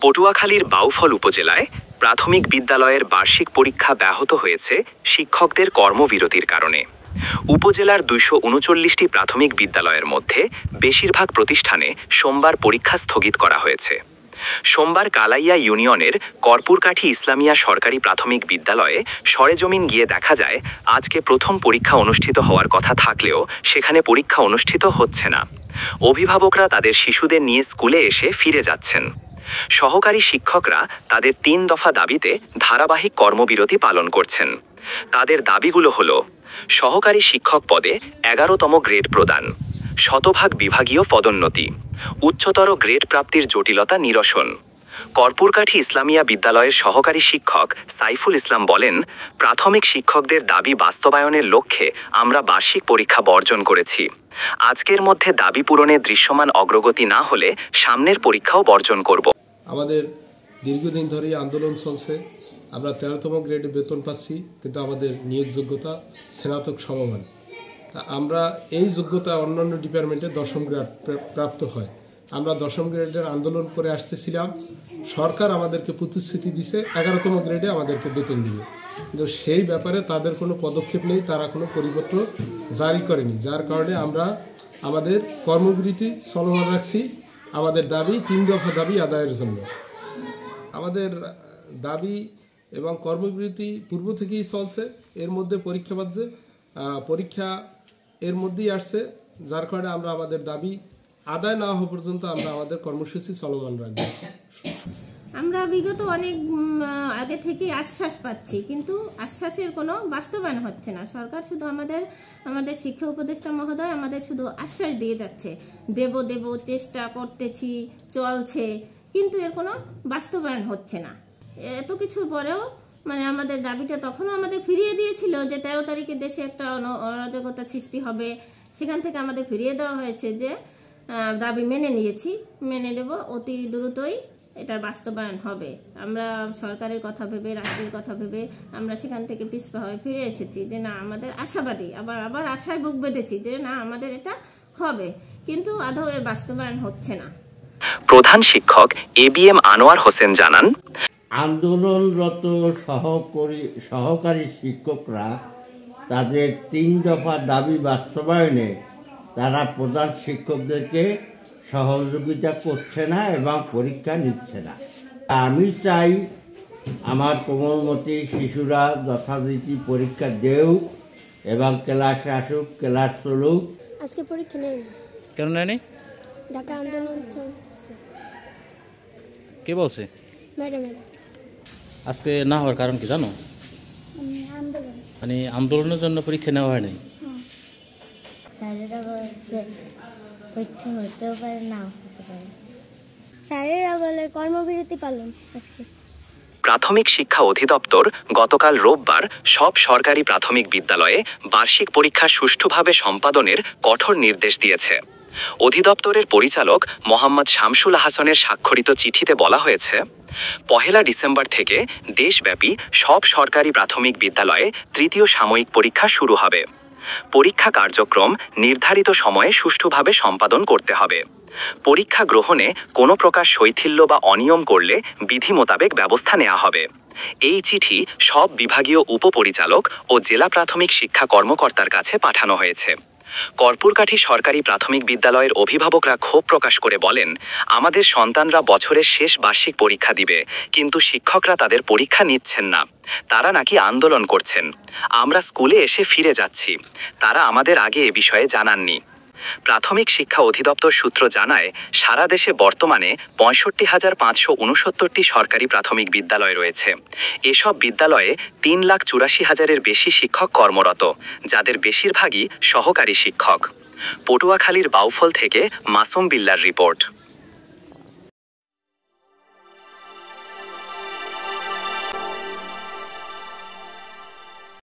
পটুয়াখালীর বাউফল উপজেলায় প্রাথমিক বিদ্যালয়ের বার্ষিক পরীক্ষা ব্যাহত হয়েছে শিক্ষকদের কর্মবিরতির কারণে। উপজেলার ২৩৯টি প্রাথমিক বিদ্যালয়ের মধ্যে বেশিরভাগ প্রতিষ্ঠানে সোমবার পরীক্ষা স্থগিত করা হয়েছে। সোমবার কালাইয়া ইউনিয়নের কর্পূরকাঠি ইসলামিয়া সরকারি প্রাথমিক বিদ্যালয়ে সরেজমিন গিয়ে দেখা যায় আজকে প্রথম পরীক্ষা অনুষ্ঠিত হওয়ার কথা থাকলেও সেখানে পরীক্ষা অনুষ্ঠিত হচ্ছে না। অভিভাবকরা তাদের শিশুদের নিয়ে স্কুলে এসে ফিরে যাচ্ছেন। সহকারী শিক্ষকরা তাদের ৩ দফা দাবিতে ধারাবাহিক কর্মবিরতি পালন করছেন। তাদের দাবিগুলো হল: সহকারী শিক্ষক পদে ১১তম গ্রেড প্রদান, শতভাগ বিভাগীয় পদোন্নতি, উচ্চতর গ্রেড প্রাপ্তির জটিলতা নিরসন। কর্পূরকাঠি ইসলামিয়া বিদ্যালয়ের সহকারী শিক্ষক সাইফুল ইসলাম বলেন, প্রাথমিক শিক্ষকদের দাবি বাস্তবায়নের লক্ষ্যে আমরা বার্ষিক পরীক্ষা বর্জন করেছি। আজকের মধ্যে দাবি পূরণে দৃশ্যমান অগ্রগতি না হলে সামনের পরীক্ষাও বর্জন করব। আমাদের দীর্ঘদিন ধরে আন্দোলন চলছে। আমরা ১৩তম গ্রেডে বেতন পাচ্ছি, কিন্তু আমাদের নিয়োগ যোগ্যতা স্নাতক সমমান। আমরা এই যোগ্যতা অন্যান্য ডিপার্টমেন্টে ১০ম গ্রেড প্রাপ্ত হয়। আমরা ১০ম গ্রেডের আন্দোলন করে আসতেছিলাম। সরকার আমাদেরকে প্রতিশ্রুতি দিছে ১১তম গ্রেডে আমাদেরকে বেতন দিবে, কিন্তু সেই ব্যাপারে তাদের কোনো পদক্ষেপ নেই, তারা কোনো পরিপত্র জারি করেনি। যার কারণে আমরা আমাদের কর্মবিরতি চলমান রাখছি। আমাদের দাবি ৩ দফা দাবি আদায়ের জন্য। আমাদের দাবি এবং কর্মবিরতি পূর্ব থেকেই চলছে। এর মধ্যে পরীক্ষা এর মধ্যেই আসছে, যার কারণে আমরা আমাদের দাবি আদায় না হওয়া পর্যন্ত আমরা আমাদের কর্মসূচি চলমান রাখবো। আমরা বিগত অনেক আগে থেকে আশ্বাস পাচ্ছি, কিন্তু আশ্বাসের কোনো বাস্তবায়ন হচ্ছে না। সরকার শুধু আমাদের শিক্ষা উপদেষ্টা মহোদয় আমাদের শুধু আশ্বাস দিয়ে যাচ্ছে, দেব চেষ্টা করতেছি, চলছে, কিন্তু এর কোনো বাস্তবায়ন হচ্ছে না। এত কিছুর পরেও আমাদের দাবিটা তখনও আমাদের ফিরিয়ে দিয়েছিল যে ১৩ তারিখে দেশে একটা অরাজকতা সৃষ্টি হবে, সেখান থেকে আমাদের ফিরিয়ে দেওয়া হয়েছে যে দাবি মেনে নিয়েছি, মেনে নেব, অতি দ্রুতই এটার বাস্তবায়ন হবে। আমরা সরকারের কথা ভেবে, রাষ্ট্রের কথা ভেবে আমরা সেখান থেকে পিছপা হয়ে ফিরে এসেছি যে না, আমাদের আশাবাদী, আবার আশায় বুক বেঁধেছি যে না, আমাদের এটা হবে, কিন্তু আদৌ এর বাস্তবায়ন হচ্ছে না। প্রধান শিক্ষক ABM আনোয়ার হোসেন জানান, আন্দোলনরত সহকারী শিক্ষকরা তাদের ৩ দফা দাবি বাস্তবায়নে তারা প্রধান শিক্ষকদেরকে সহযোগিতা করছে না এবং পরীক্ষা নিচ্ছে না। আমি চাই আমার কোমলমতি শিশুরা যথারীতি পরীক্ষা দেউক এবং ক্লাসে আসুক, ক্লাস চলুক। আজকে পরীক্ষা নেই। কেন নেয়নি? ঢাকা আন্দোলন চলছে। কে বলছে? ম্যাডাম। আজকে না হওয়ার কারণ কি জানো? আন্দোলনের জন্য পরীক্ষা নেওয়া হয় নাই। স্যারেরা বলছে পরীক্ষা হতেও পারে, না হতে পারে। স্যারেরা বলে কর্মবিরতি পালন। আজকে প্রাথমিক শিক্ষা অধিদপ্তর গতকাল রোববার সব সরকারি প্রাথমিক বিদ্যালয়ে বার্ষিক পরীক্ষা সুষ্ঠুভাবে সম্পাদনের কঠোর নির্দেশ দিয়েছে। অধিদপ্তরের পরিচালক মোহাম্মদ শামসুল হাসানের স্বাক্ষরিত চিঠিতে বলা হয়েছে, ১ ডিসেম্বর থেকে দেশব্যাপী সব সরকারি প্রাথমিক বিদ্যালয়ে ৩য় সাময়িক পরীক্ষা শুরু হবে। পরীক্ষা কার্যক্রম নির্ধারিত সময়ে সুষ্ঠুভাবে সম্পাদন করতে হবে। পরীক্ষা গ্রহণে কোনো প্রকার শৈথিল্য বা অনিয়ম করলে বিধি মোতাবেক ব্যবস্থা নেওয়া হবে। এই চিঠি সব বিভাগীয় উপপরিচালক ও জেলা প্রাথমিক শিক্ষা কর্মকর্তার কাছে পাঠানো হয়েছে। কর্পূরকাঠি সরকারি প্রাথমিক বিদ্যালয়ের অভিভাবকরা ক্ষোভ প্রকাশ করে বলেন, আমাদের সন্তানরা বছরের শেষ বার্ষিক পরীক্ষা দিবে, কিন্তু শিক্ষকরা তাদের পরীক্ষা নিচ্ছেন না। তারা নাকি আন্দোলন করছেন। আমরা স্কুলে এসে ফিরে যাচ্ছি। তারা আমাদের আগে এ বিষয়ে জানাননি। প্রাথমিক শিক্ষা অধিদপ্তর সূত্র জানায়, সারা দেশে বর্তমানে ৬৫,৫৬৯টি সরকারি প্রাথমিক বিদ্যালয় রয়েছে। এসব বিদ্যালয়ে ৩,৮৪,০০০-এর বেশি শিক্ষক কর্মরত, যাদের বেশিরভাগই সহকারী শিক্ষক। পটুয়াখালীর বাউফল থেকে মাসুম বিল্লার রিপোর্ট।